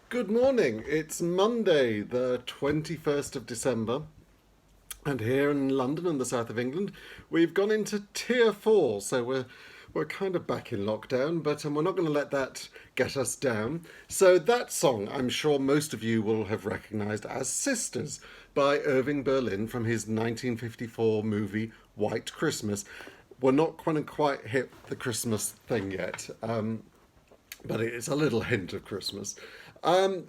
Good morning. It's Monday, the 21st of December, and here in London and the south of England, we've gone into Tier 4, so we're kind of back in lockdown, but we're not going to let that get us down. So that song, I'm sure most of you will have recognised as Sisters by Irving Berlin from his 1954 movie White Christmas. We're not quite hit the Christmas thing yet, but it's a little hint of Christmas.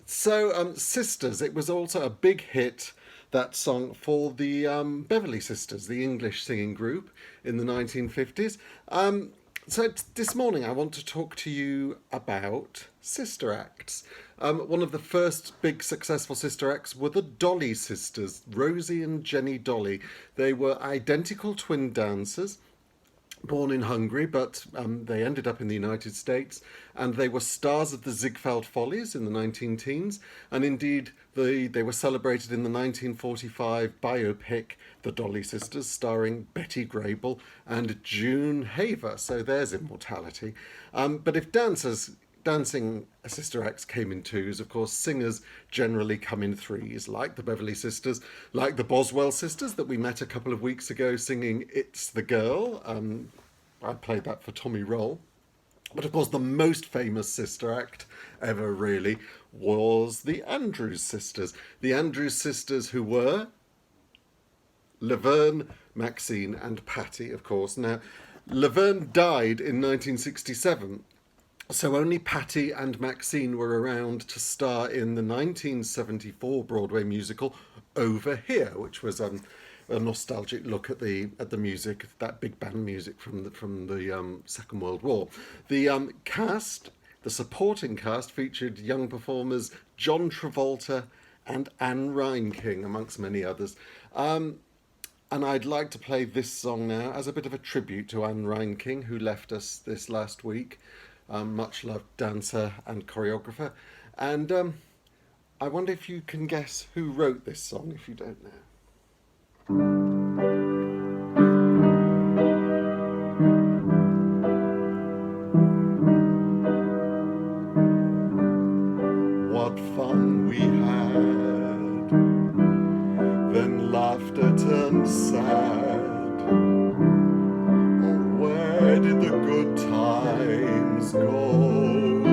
Sisters, it was also a big hit, that song, for the Beverly Sisters, the English singing group in the 1950s. This morning I want to talk to you about sister acts. One of the first big successful sister acts were the Dolly sisters, Rosie and Jenny Dolly. They were identical twin dancers, born in Hungary, but they ended up in the United States, and they were stars of the Ziegfeld Follies in the 19-teens, and indeed they were celebrated in the 1945 biopic The Dolly Sisters, starring Betty Grable and June Haver, so there's immortality. But if dancing sister acts came in twos, of course singers generally come in threes, like the Beverly Sisters, like the Boswell Sisters that we met a couple of weeks ago singing It's the Girl. I played that for Tommy Roll. But of course the most famous sister act ever really was the Andrews Sisters. The Andrews Sisters, who were Laverne, Maxine and Patty, of course. Now, Laverne died in 1967, so only Patty and Maxine were around to star in the 1974 Broadway musical Over Here, which was a nostalgic look at the music, that big band music from the Second World War. The cast, the supporting cast, featured young performers John Travolta and Anne Reinking, amongst many others. And I'd like to play this song now as a bit of a tribute to Anne Reinking, who left us this last week. Much loved dancer and choreographer. And I wonder if you can guess who wrote this song, if you don't know. What fun we had, then laughter turned sad. Oh, where did the good times go?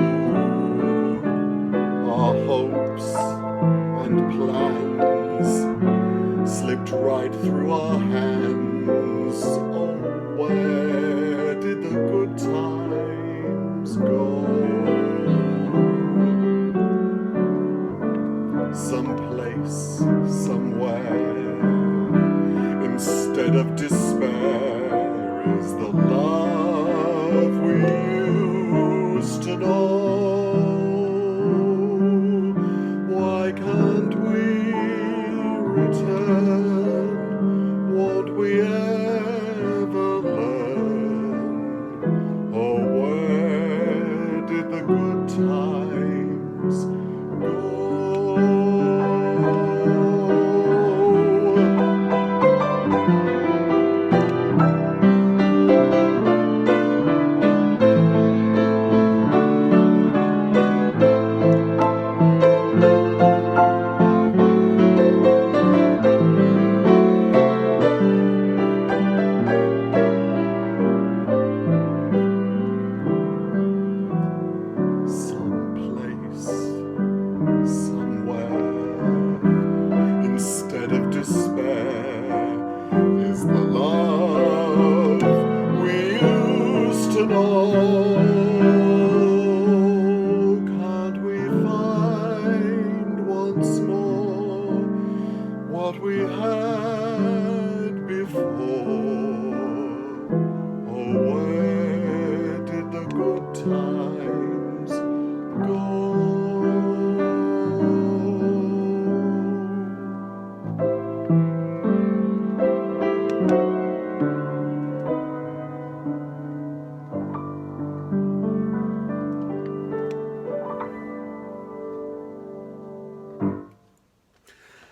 Our hopes and plans slipped right through our hands. Oh, where did the good times go? Someplace, somewhere, instead of despair, is the love we used to know. Why can't we return? Won't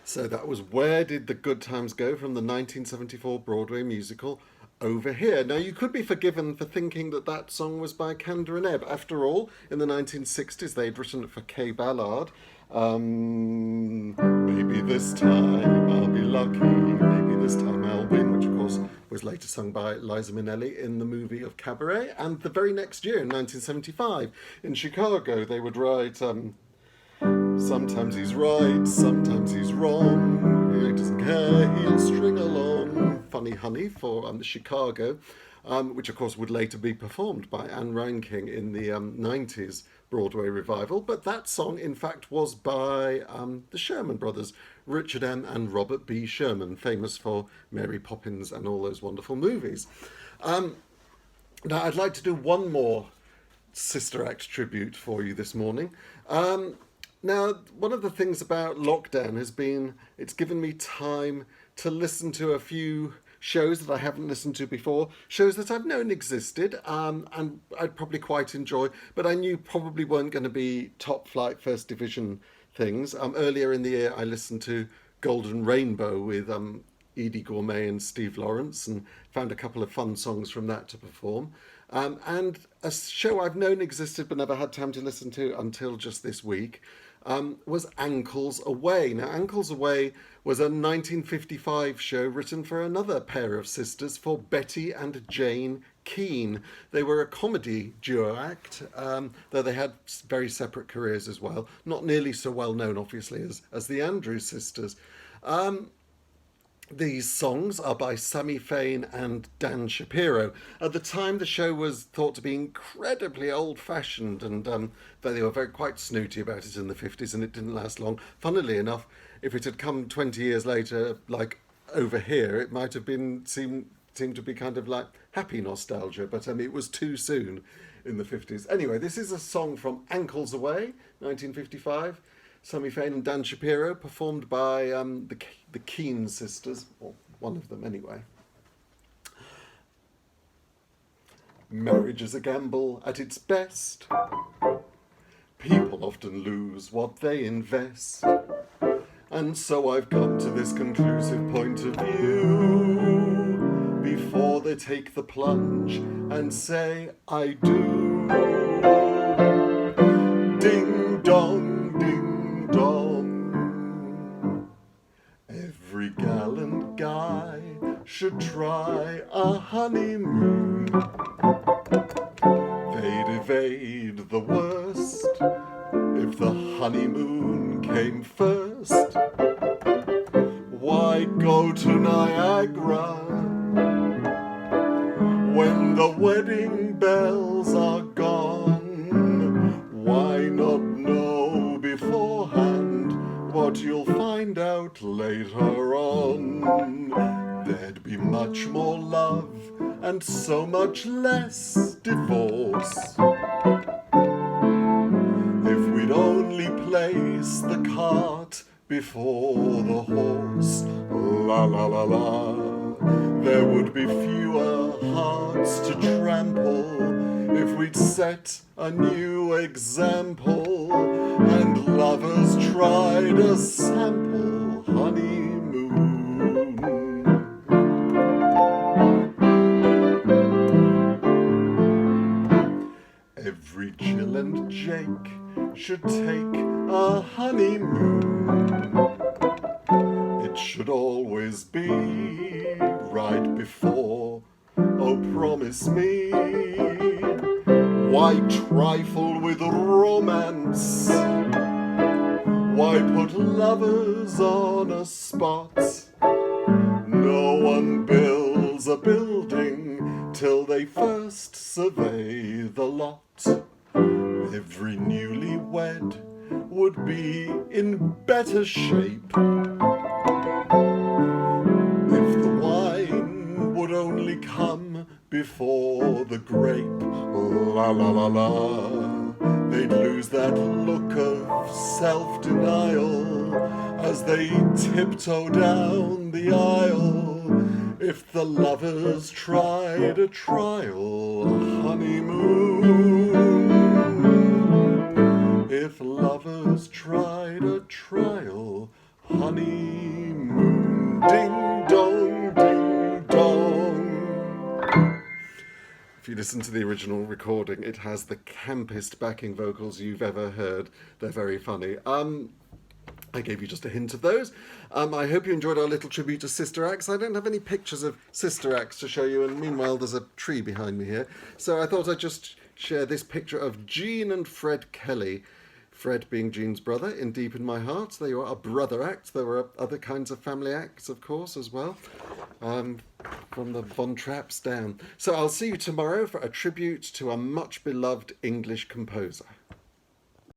So that was Where Did the Good Times Go from the 1974 Broadway musical Over Here. Now, you could be forgiven for thinking that that song was by Kander and Ebb. After all, in the 1960s, they'd written it for Kay Ballard. Maybe this time I'll be lucky, maybe this time I'll win, which of course was later sung by Liza Minnelli in the movie of Cabaret. And the very next year, in 1975, in Chicago, they would write... sometimes he's right, sometimes he's wrong. He doesn't care, he'll string along. Funny Honey for Chicago, which of course would later be performed by Anne Reinking in the 90s Broadway revival. But that song, in fact, was by the Sherman brothers, Richard M. and Robert B. Sherman, famous for Mary Poppins and all those wonderful movies. Now, I'd like to do one more Sister Act tribute for you this morning. Now, one of the things about lockdown has been it's given me time to listen to a few shows that I haven't listened to before, shows that I've known existed and I'd probably quite enjoy, but I knew probably weren't going to be top flight first division things. Earlier in the year, I listened to Golden Rainbow with Edie Gourmet and Steve Lawrence and found a couple of fun songs from that to perform. And a show I've known existed but never had time to listen to until just this week was Ankles Away. Now, Ankles Away was a 1955 show written for another pair of sisters, for Betty and Jane Keane. They were a comedy duo act, though they had very separate careers as well. Not nearly so well known, obviously, as the Andrews sisters. These songs are by Sammy Fain and Dan Shapiro. At the time, the show was thought to be incredibly old-fashioned, and they were quite snooty about it in the 50s, and it didn't last long. Funnily enough, if it had come 20 years later, like Over Here, it might have been seemed to be kind of like happy nostalgia, but it was too soon in the 50s. Anyway, this is a song from Ankles Away, 1955. Sammy Fain and Dan Shapiro, performed by the Keane sisters, or one of them anyway. Marriage is a gamble at its best. People often lose what they invest. And so I've come to this conclusive point of view before they take the plunge and say, I do. Ding dong, ding dong. Every gallant guy should try a honeymoon. They'd evade the worst if the honeymoon came first. Why go to Niagara when the wedding bells are gone? Why not know beforehand what you'll find out later on? There'd be much more love and so much less divorce if we'd only place the cart before the horse. La la la la. There would be fewer hearts to trample if we'd set a new example and lovers tried a sample honeymoon. Every Jill and Jake should take a honeymoon. It should always be right before. Oh, promise me. Why trifle with romance? Why put lovers on a spot? No one builds a building till they first survey the lot. Every newlywed would be in better shape if the wine would only come before the grape. La la la la. They'd lose that self-denial as they tiptoe down the aisle. If the lovers tried a trial honeymoon, if lovers tried a trial honeymoon, ding dong, ding dong. If you listen to the original recording, it has the campest backing vocals you've ever heard. They're very funny. I gave you just a hint of those. I hope you enjoyed our little tribute to Sister Acts. I don't have any pictures of Sister Acts to show you, and meanwhile there's a tree behind me here. So I thought I'd just share this picture of Jean and Fred Kelly. Fred being Jean's brother in Deep in My Heart. They were a brother act. There were other kinds of family acts, of course, as well, from the Von Trapps down. So I'll see you tomorrow for a tribute to a much beloved English composer.